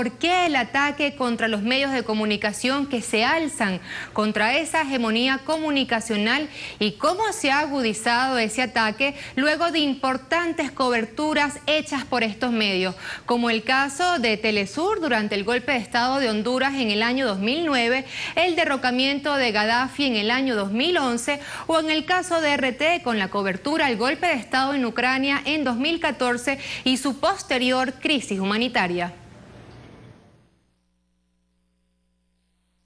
por qué el ataque contra los medios de comunicación que se alzan contra esa hegemonía comunicacional y cómo se ha agudizado ese ataque luego de importantes coberturas hechas por estos medios, como el caso de Telesur durante el golpe de Estado de Honduras en el año 2009, el derrocamiento de Gaddafi en el año 2011 o en el caso de RT con la cobertura al golpe de Estado en Ucrania en 2014 y su posterior crisis humanitaria.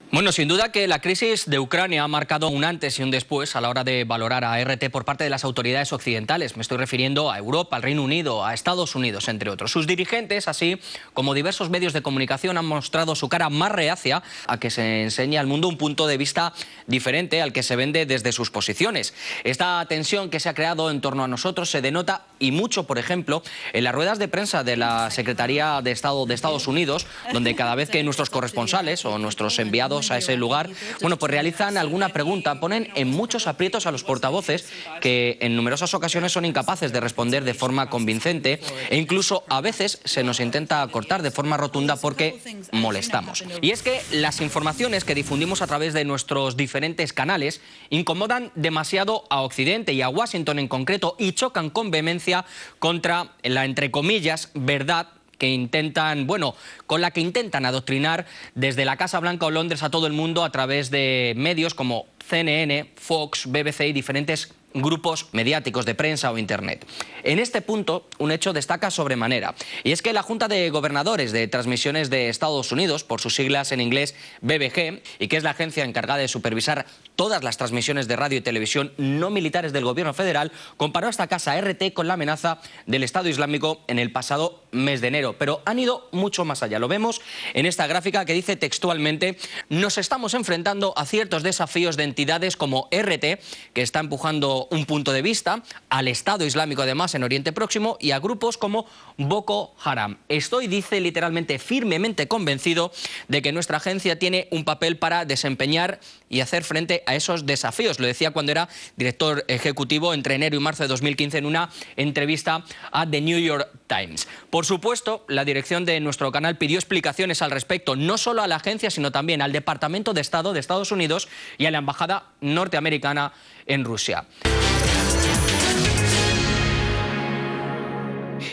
Bueno, sin duda que la crisis de Ucrania ha marcado un antes y un después a la hora de valorar a RT por parte de las autoridades occidentales. Me estoy refiriendo a Europa, al Reino Unido, a Estados Unidos, entre otros. Sus dirigentes, así como diversos medios de comunicación, han mostrado su cara más reacia a que se enseñe al mundo un punto de vista diferente al que se vende desde sus posiciones. Esta tensión que se ha creado en torno a nosotros se denota y mucho, por ejemplo, en las ruedas de prensa de la Secretaría de Estado de Estados Unidos, donde cada vez que nuestros corresponsales o nuestros enviados a ese lugar, bueno, pues realizan alguna pregunta, ponen en muchos aprietos a los portavoces que en numerosas ocasiones son incapaces de responder de forma convincente e incluso a veces se nos intenta cortar de forma rotunda porque molestamos. Y es que las informaciones que difundimos a través de nuestros diferentes canales incomodan demasiado a Occidente y a Washington en concreto y chocan con vehemencia contra la, entre comillas, verdad que intentan, bueno, con la que intentan adoctrinar desde la Casa Blanca o Londres a todo el mundo a través de medios como CNN, Fox, BBC y diferentes grupos mediáticos de prensa o internet. En este punto, un hecho destaca sobremanera, y es que la Junta de Gobernadores de Transmisiones de Estados Unidos, por sus siglas en inglés BBG, y que es la agencia encargada de supervisar todas las transmisiones de radio y televisión no militares del gobierno federal, comparó a esta casa RT con la amenaza del Estado Islámico en el pasado mes de enero. Pero han ido mucho más allá. Lo vemos en esta gráfica que dice textualmente: nos estamos enfrentando a ciertos desafíos de entidades como RT, que está empujando un punto de vista, al Estado Islámico además en Oriente Próximo y a grupos como Boko Haram. Estoy, dice literalmente, firmemente convencido de que nuestra agencia tiene un papel para desempeñar y hacer frente a esos desafíos. Lo decía cuando era director ejecutivo entre enero y marzo de 2015 en una entrevista a The New York Times. Por supuesto, la dirección de nuestro canal pidió explicaciones al respecto, no solo a la agencia, sino también al Departamento de Estado de Estados Unidos y a la Embajada norteamericana en Rusia.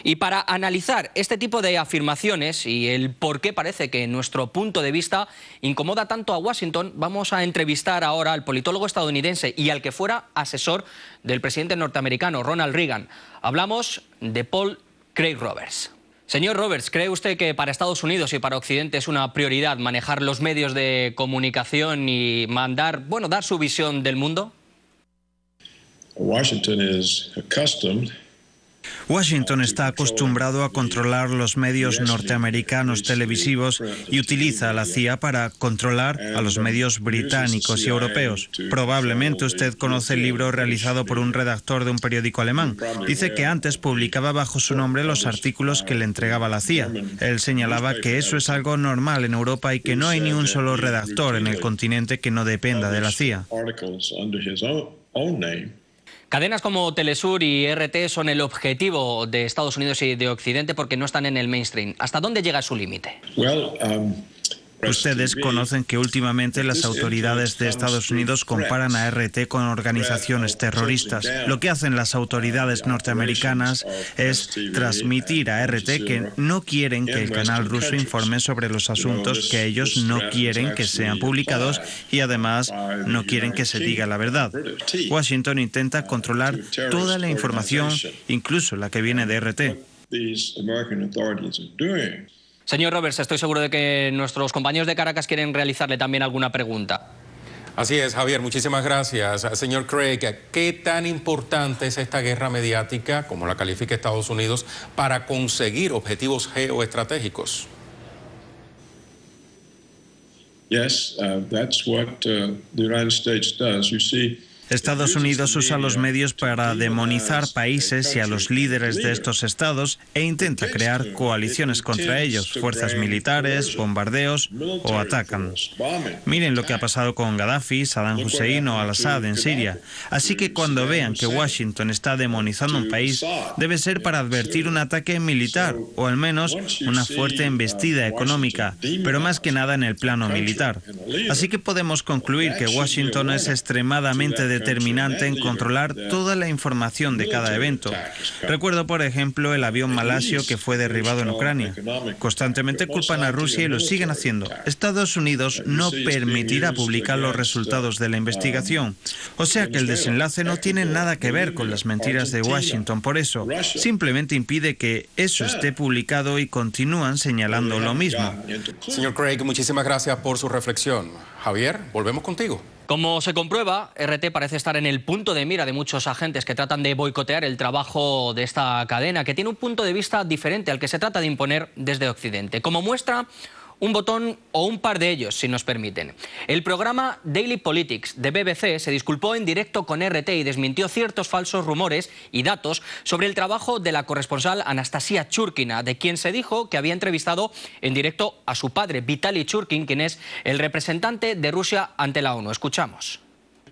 Y para analizar este tipo de afirmaciones y el por qué parece que nuestro punto de vista incomoda tanto a Washington, vamos a entrevistar ahora al politólogo estadounidense y al que fuera asesor del presidente norteamericano, Ronald Reagan. Hablamos de Paul Craig Roberts. Señor Roberts, ¿cree usted que para Estados Unidos y para Occidente es una prioridad manejar los medios de comunicación y dar su visión del mundo? Washington está acostumbrado a controlar los medios norteamericanos televisivos y utiliza a la CIA para controlar a los medios británicos y europeos. Probablemente usted conoce el libro realizado por un redactor de un periódico alemán. Dice que antes publicaba bajo su nombre los artículos que le entregaba la CIA. Él señalaba que eso es algo normal en Europa y que no hay ni un solo redactor en el continente que no dependa de la CIA. Cadenas como Telesur y RT son el objetivo de Estados Unidos y de Occidente porque no están en el mainstream. ¿Hasta dónde llega su límite? Ustedes conocen que últimamente las autoridades de Estados Unidos comparan a RT con organizaciones terroristas. Lo que hacen las autoridades norteamericanas es transmitir a RT que no quieren que el canal ruso informe sobre los asuntos que ellos no quieren que sean publicados y además no quieren que se diga la verdad. Washington intenta controlar toda la información, incluso la que viene de RT. Señor Roberts, estoy seguro de que nuestros compañeros de Caracas quieren realizarle también alguna pregunta. Así es, Javier, muchísimas gracias. Señor Craig, ¿qué tan importante es esta guerra mediática, como la califica Estados Unidos, para conseguir objetivos geoestratégicos? Estados Unidos usa los medios para demonizar países y a los líderes de estos estados e intenta crear coaliciones contra ellos, fuerzas militares, bombardeos o atacan. Miren lo que ha pasado con Gaddafi, Saddam Hussein o Al-Assad en Siria. Así que cuando vean que Washington está demonizando un país, debe ser para advertir un ataque militar o al menos una fuerte embestida económica, pero más que nada en el plano militar. Así que podemos concluir que Washington es extremadamente determinante en controlar toda la información de cada evento. Recuerdo, por ejemplo, el avión malasio que fue derribado en Ucrania. Constantemente culpan a Rusia y lo siguen haciendo. Estados Unidos no permitirá publicar los resultados de la investigación. O sea que el desenlace no tiene nada que ver con las mentiras de Washington. Por eso, simplemente impide que eso esté publicado y continúan señalando lo mismo. Señor Craig, muchísimas gracias por su reflexión. Javier, volvemos contigo. Como se comprueba, RT parece estar en el punto de mira de muchos agentes que tratan de boicotear el trabajo de esta cadena, que tiene un punto de vista diferente al que se trata de imponer desde Occidente. Como muestra, un botón o un par de ellos, si nos permiten. El programa Daily Politics de BBC se disculpó en directo con RT y desmintió ciertos falsos rumores y datos sobre el trabajo de la corresponsal Anastasia Churkina, de quien se dijo que había entrevistado en directo a su padre, Vitaly Churkin, quien es el representante de Rusia ante la ONU. Escuchamos.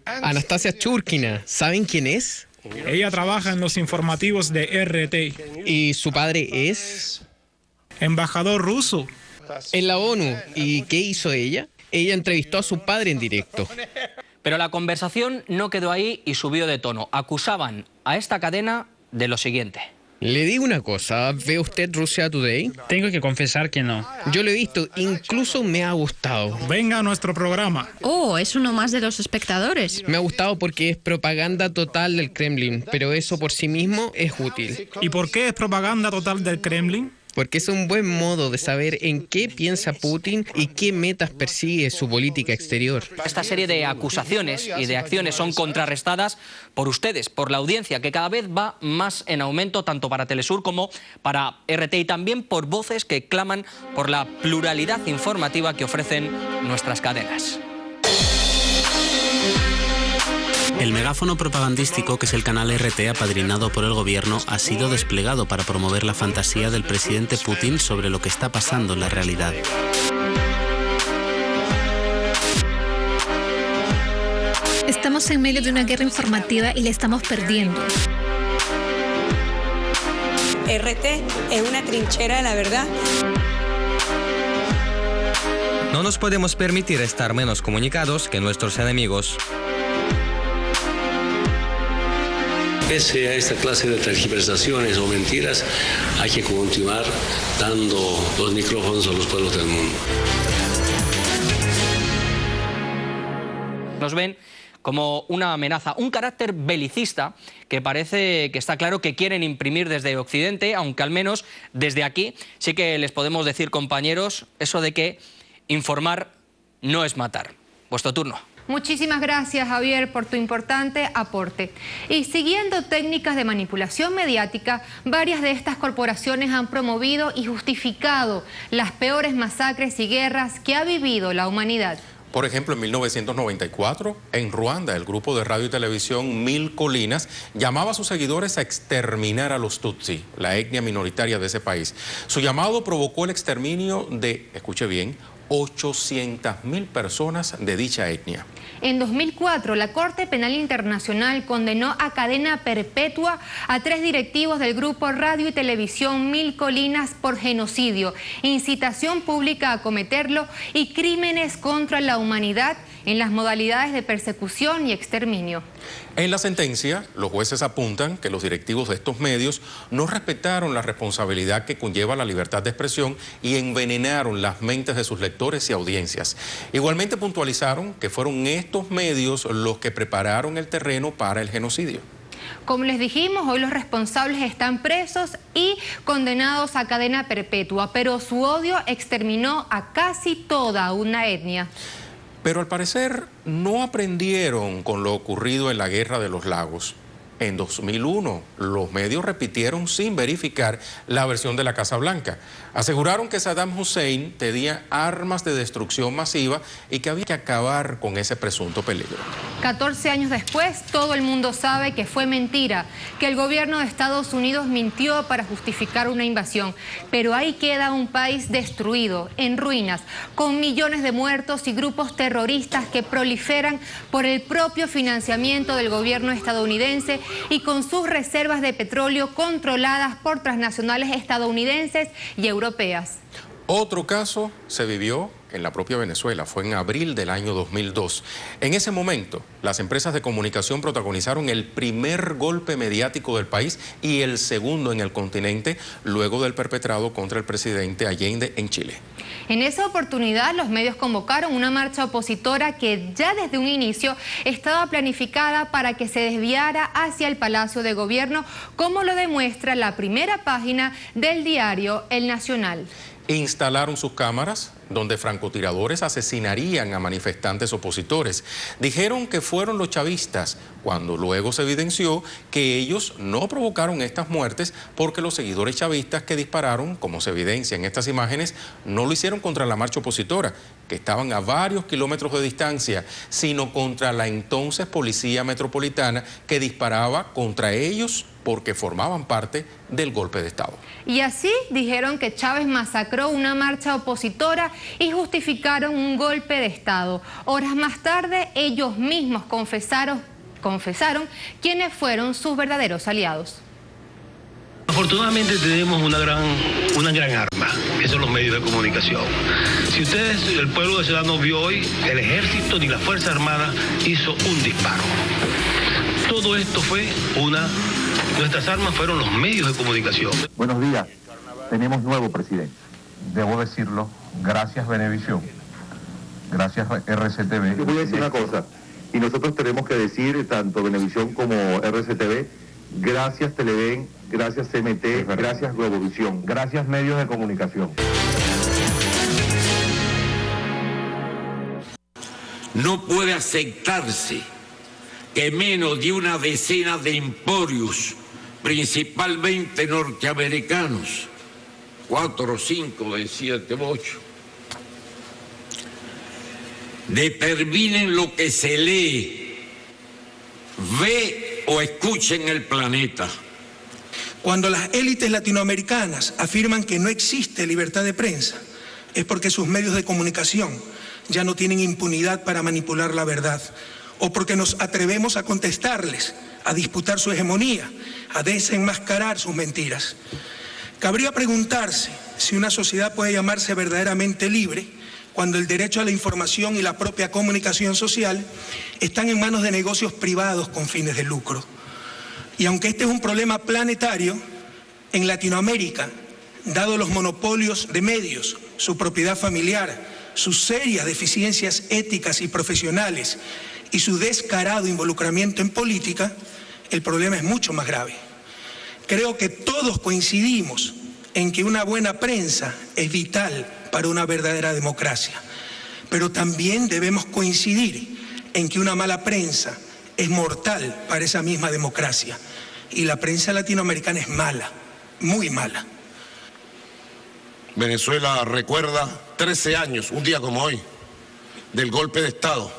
Anastasia Churkina, ¿saben quién es? Ella trabaja en los informativos de RT. ¿Y su padre es? Embajador ruso. En la ONU. ¿Y qué hizo ella? Ella entrevistó a su padre en directo. Pero la conversación no quedó ahí y subió de tono. Acusaban a esta cadena de lo siguiente. Le digo una cosa, ¿ve usted Russia Today? Tengo que confesar que no. Yo lo he visto, incluso me ha gustado. Venga a nuestro programa. Oh, es uno más de los espectadores. Me ha gustado porque es propaganda total del Kremlin, pero eso por sí mismo es útil. ¿Y por qué es propaganda total del Kremlin? Porque es un buen modo de saber en qué piensa Putin y qué metas persigue su política exterior. Esta serie de acusaciones y de acciones son contrarrestadas por ustedes, por la audiencia, que cada vez va más en aumento, tanto para Telesur como para RT, y también por voces que claman por la pluralidad informativa que ofrecen nuestras cadenas. El megáfono propagandístico, que es el canal RT apadrinado por el gobierno, ha sido desplegado para promover la fantasía del presidente Putin sobre lo que está pasando en la realidad. Estamos en medio de una guerra informativa y la estamos perdiendo. RT es una trinchera de la verdad. No nos podemos permitir estar menos comunicados que nuestros enemigos. Pese a esta clase de tergiversaciones o mentiras, hay que continuar dando los micrófonos a los pueblos del mundo. Nos ven como una amenaza, un carácter belicista que parece que está claro que quieren imprimir desde Occidente, aunque al menos desde aquí sí que les podemos decir, compañeros, eso de que informar no es matar. Vuestro turno. Muchísimas gracias, Javier, por tu importante aporte. Y siguiendo técnicas de manipulación mediática, varias de estas corporaciones han promovido y justificado las peores masacres y guerras que ha vivido la humanidad. Por ejemplo, en 1994, en Ruanda, el grupo de radio y televisión Mil Colinas llamaba a sus seguidores a exterminar a los Tutsi, la etnia minoritaria de ese país. Su llamado provocó el exterminio de, escuche bien, 800.000 personas de dicha etnia. En 2004, la Corte Penal Internacional condenó a cadena perpetua a 3 directivos del grupo Radio y Televisión Mil Colinas por genocidio, incitación pública a cometerlo y crímenes contra la humanidad en las modalidades de persecución y exterminio. En la sentencia, los jueces apuntan que los directivos de estos medios no respetaron la responsabilidad que conlleva la libertad de expresión y envenenaron las mentes de sus lectores y audiencias. Igualmente puntualizaron que fueron estos medios los que prepararon el terreno para el genocidio. Como les dijimos, hoy los responsables están presos y condenados a cadena perpetua, pero su odio exterminó a casi toda una etnia. Pero al parecer no aprendieron con lo ocurrido en la Guerra de los Lagos. En 2001, los medios repitieron sin verificar la versión de la Casa Blanca. Aseguraron que Saddam Hussein tenía armas de destrucción masiva y que había que acabar con ese presunto peligro. 14 años después, todo el mundo sabe que fue mentira, que el gobierno de Estados Unidos mintió para justificar una invasión. Pero ahí queda un país destruido, en ruinas, con millones de muertos y grupos terroristas que proliferan por el propio financiamiento del gobierno estadounidense y con sus reservas de petróleo controladas por transnacionales estadounidenses y europeas. Otro caso se vivió en la propia Venezuela, fue en abril del año 2002. En ese momento, las empresas de comunicación protagonizaron el primer golpe mediático del país y el segundo en el continente, luego del perpetrado contra el presidente Allende en Chile. En esa oportunidad, los medios convocaron una marcha opositora que ya desde un inicio estaba planificada para que se desviara hacia el Palacio de Gobierno, como lo demuestra la primera página del diario El Nacional. Instalaron sus cámaras donde francotiradores asesinarían a manifestantes opositores. Dijeron que fueron los chavistas, cuando luego se evidenció que ellos no provocaron estas muertes porque los seguidores chavistas que dispararon, como se evidencia en estas imágenes, no lo hicieron contra la marcha opositora, que estaban a varios kilómetros de distancia, sino contra la entonces Policía Metropolitana, que disparaba contra ellos porque formaban parte del golpe de Estado. Y así dijeron que Chávez masacró una marcha opositora y justificaron un golpe de Estado. Horas más tarde, ellos mismos confesaron quiénes fueron sus verdaderos aliados. Afortunadamente tenemos una gran arma, que son los medios de comunicación. Si ustedes, el pueblo de Ciudad no vio hoy, el ejército ni la Fuerza Armada hizo un disparo. Todo esto fue nuestras armas fueron los medios de comunicación. Buenos días, tenemos nuevo presidente. Debo decirlo, gracias Venevisión, gracias RCTV. Yo voy a decir una cosa, y nosotros tenemos que decir, tanto Venevisión como RCTV, gracias Televen, gracias CMT, gracias Globovisión, gracias medios de comunicación. No puede aceptarse que menos de una decena de emporios, principalmente norteamericanos, 4 o 5 de 7 u 8, determinen lo que se lee, ve o escucha en el planeta. Cuando las élites latinoamericanas afirman que no existe libertad de prensa, es porque sus medios de comunicación ya no tienen impunidad para manipular la verdad, o porque nos atrevemos a contestarles, a disputar su hegemonía, a desenmascarar sus mentiras. Cabría preguntarse si una sociedad puede llamarse verdaderamente libre cuando el derecho a la información y la propia comunicación social están en manos de negocios privados con fines de lucro. Y aunque este es un problema planetario, en Latinoamérica, dado los monopolios de medios, su propiedad familiar, sus serias deficiencias éticas y profesionales y su descarado involucramiento en política, el problema es mucho más grave. Creo que todos coincidimos en que una buena prensa es vital para una verdadera democracia, pero también debemos coincidir en que una mala prensa es mortal para esa misma democracia. Y la prensa latinoamericana es mala, muy mala. Venezuela recuerda 13 años, un día como hoy, del golpe de Estado,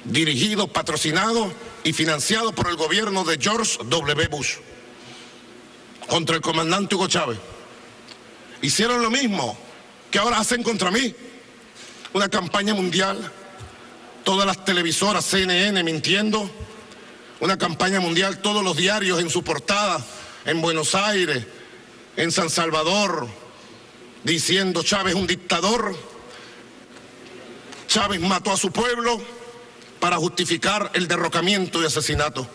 dirigido, patrocinado y financiado por el gobierno de George W. Bush, contra el comandante Hugo Chávez. Hicieron lo mismo que ahora hacen contra mí, una campaña mundial, todas las televisoras, CNN mintiendo, una campaña mundial, todos los diarios en su portada, en Buenos Aires, en San Salvador, diciendo Chávez es un dictador, Chávez mató a su pueblo para justificar el derrocamiento y asesinato.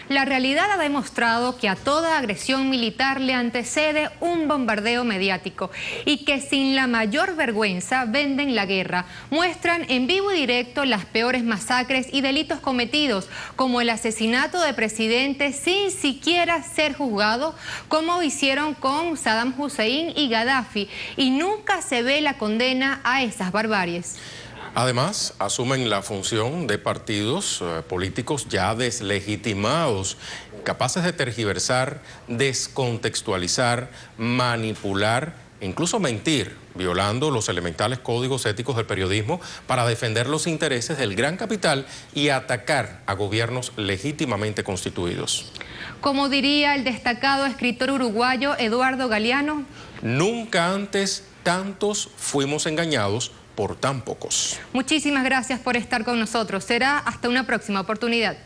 La realidad ha demostrado que a toda agresión militar le antecede un bombardeo mediático y que sin la mayor vergüenza venden la guerra. Muestran en vivo y directo las peores masacres y delitos cometidos, como el asesinato de presidentes sin siquiera ser juzgado, como hicieron con Saddam Hussein y Gaddafi, y nunca se ve la condena a esas barbaries. Además, asumen la función de partidos políticos ya deslegitimados, capaces de tergiversar, descontextualizar, manipular e incluso mentir, violando los elementales códigos éticos del periodismo para defender los intereses del gran capital y atacar a gobiernos legítimamente constituidos. Como diría el destacado escritor uruguayo Eduardo Galeano, nunca antes tantos fuimos engañados por tan pocos. Muchísimas gracias por estar con nosotros. Será hasta una próxima oportunidad.